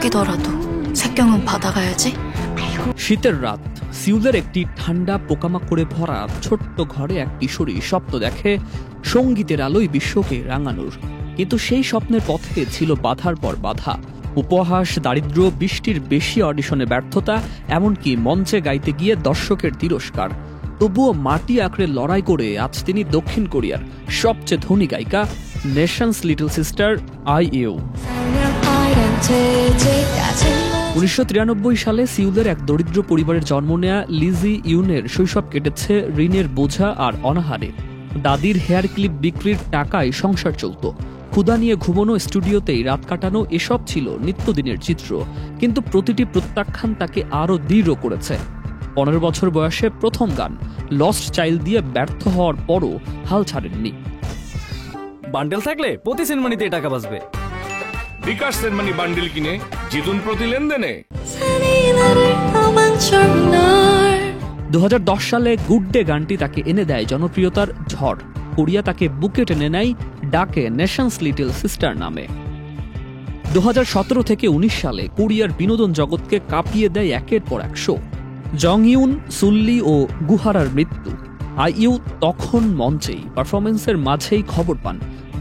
쫓기더라도 색경은 받아가야지. শীতের রাত, সিউলের একটি ঠান্ডা পোকামাকড়ে ভরা ছোট্ট ঘরে এক কিশোরী স্বপ্ন দেখে সঙ্গীতের আলোয় বিশ্বকে রাঙানোর। কিন্তু সেই স্বপ্নের পথে ছিল বাধার পর বাধা, উপহাস, দারিদ্র্য, বৃষ্টির বেশি অডিশনে ব্যর্থতা, এমনকি মঞ্চে গাইতে গিয়ে দর্শকের তিরস্কার। তবুও মাটি আঁকড়ে লড়াই করে আজ তিনি দক্ষিণ কোরিয়ার সবচেয়ে ধনী গায়িকা, নেশনস লিটল সিস্টার IU। 1993 সালে সিউলের এক দরিদ্র পরিবারের জন্ম নেয়া লিজি ইউনের শৈশব কেটেছে ঋণের বোঝা আর অনাহারে। দাদির হেয়ার ক্লিপ বিক্রির টাকায় সংসার চলত। ক্ষুধা নিয়ে ঘুমানো, স্টুডিওতেই রাত কাটানো, এসব ছিল নিত্যদিনের চিত্র। কিন্তু প্রতিটি প্রত্যাখ্যান তাকে আরও দৃঢ় করেছে। 15 বছর বয়সে প্রথম গান লস্ট চাইল্ড দিয়ে ব্যর্থ হওয়ার পরও হাল ছাড়েননি। বান্ডেল থাকলে প্রতি সেনমানিতে টাকা বাঁচবে। বিকাশ সেনমানি বান্ডেল কিনে জিতুন প্রতি লেনদেনে। 2010 সালে গুড ডে গানটি তাকে এনে দেয় জনপ্রিয়তার ঝড়। কোরিয়া তাকে বুকে টেনে নেয়, ডাকে নেশনস লিটল সিস্টার নামে। 2017 থেকে 19 সালে কোরিয়ার বিনোদন জগৎকে কাঁপিয়ে দেয় একের পর এক শো। জং ইউন, সুল্লি ও গুহারার মৃত্যু। IU তখন মঞ্চেই পারফরমেন্সের মাঝেই খবর পান।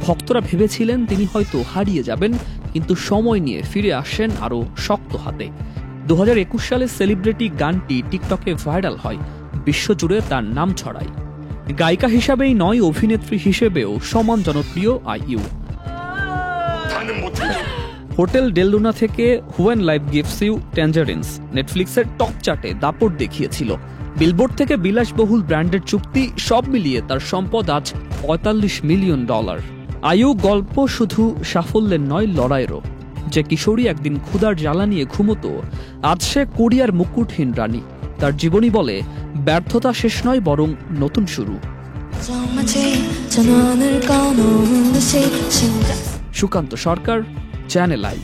ভক্তরা ভেবেছিলেন তিনি হয়তো হারিয়ে যাবেন, কিন্তু সময় নিয়ে ফিরে আসেন আরও শক্ত হাতে। 2021 সালে সেলিব্রিটি গানটি টিকটকে ভাইরাল হয়, বিশ্বজুড়ে তার নাম ছড়ায়। গায়িকা হিসাবেই নয়, অভিনেত্রী হিসেবেও সমান জনপ্রিয় IU। হোটেল ডেল লুনা থেকে when life gives you tangerines নেটফ্লিক্সের টপ চার্টে দাপট দেখিয়েছিল। বিলবোর্ড থেকে বিলাসবহুল ব্র্যান্ডের চুক্তি, সব মিলিয়ে তার সম্পদ আজ $45 মিলিয়ন। IU গল্প শুধু সাফল্যের নয়, লড়াইয়েরও। যে কিশোরী একদিন ক্ষুধার জ্বালা নিয়ে ঘুমতো, আজ সে কোরিয়ার মুকুটহীন রানী। তার জীবনী বলে, ব্যর্থতা শেষ নয়, বরং নতুন শুরু। সুকান্ত সরকার, চ্যানেল I।